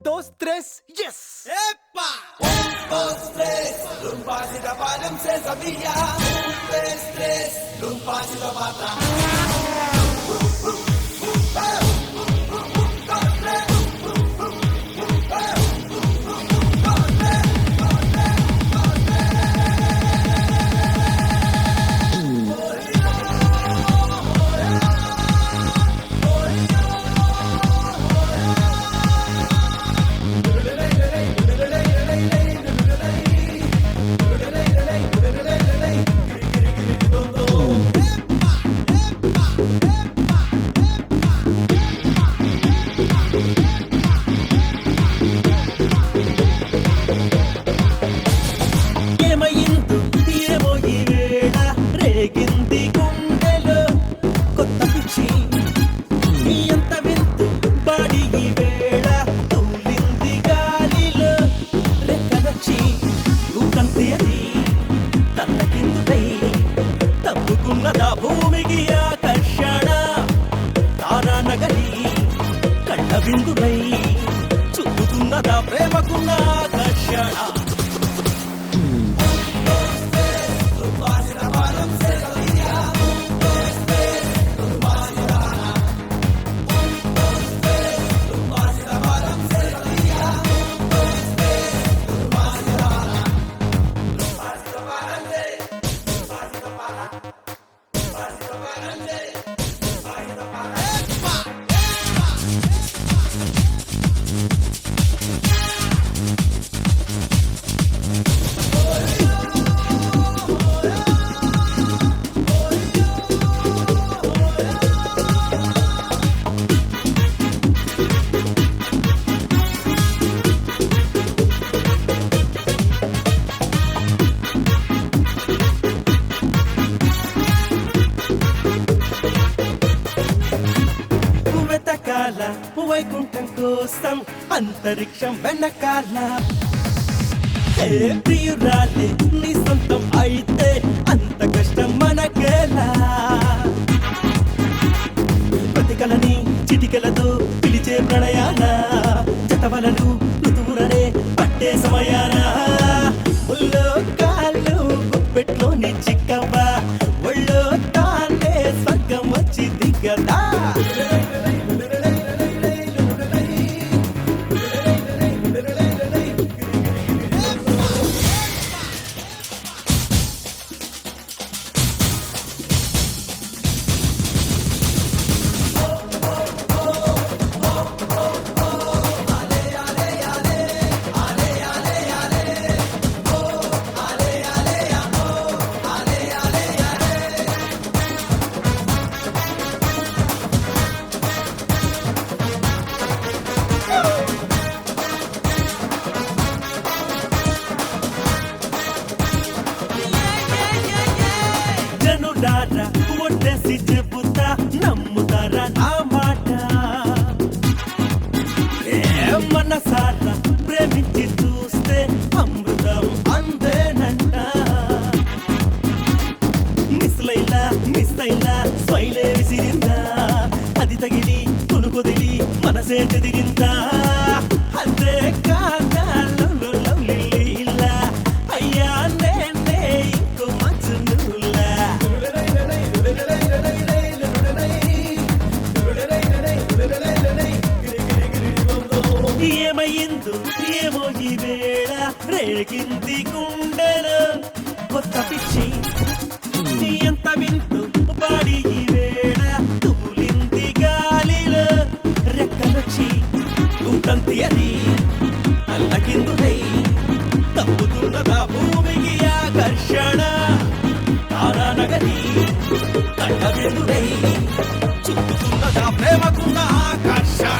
dos, tres, yes. ¡Epa! Un, dos, tres, lumpa si la panem se sabía. Un, tres, lumpa si la pata. ఏమయిందో ఏమో ఈ వేళ రేగింది గుండెలో కొత్త పిచ్చి నీ అంత వింతు బాడి ఈ వేళ తూలింది గాలిలో రెక్కలొచ్చి ఊకంతి అది తల్లకిందుకై తప్పుకున్నదా భూమికి ఆకర్షణ తారా నగరి కళ్ళ విందులై చుట్టుకున్నదా ప్రేమకున్న ఆకర్షణ వెతకాల వైకుంఠం కోసం అంతరిక్షం వెనకాల ఏ ప్రియురాలే నీ సొంతం అయితే అంత కష్టం మనకేలా ప్రతికలని చిటికలతో పిలిచే ప్రణయాన జతవలను ఋతువులనే పట్టే సమయాన ముల్లో కాళ్ళు గుప్పెట్లోని చిక్కవ్వ ఒళ్ళో తానే స్వర్గం వచ్చి దిగదా జనులారా ఒట్టేసి చెబుతా నమ్ముతారా నా మాట మనసారా ప్రేమించి చూస్తే అమృతం అందేనంట మిస్ అయినా స్మైలే విసిరిందా అది తగిలి కొనుకొదిలి మనసే చెదిరిందా అంతే కాదా లీలా అయ్యా నేనే ఇంకో మంచు నువ్వులా ఏమయ్యిందో ఏమో ఈ వేళ రేగింది గుండెలో కొత్త పిచ్చి నీ ఎంత వింటూ బాడి ఈ వేళ తూలింది గాలిలో రెక్కలొచ్చి ఊకంతి అది అల్లకిందుకై తప్పుతున్నదా భూమికి ఆకర్షణ తారా నగరి కళ్ళ విందులై చుట్టుతున్నదా ప్రేమకున్న ఆకర్షణ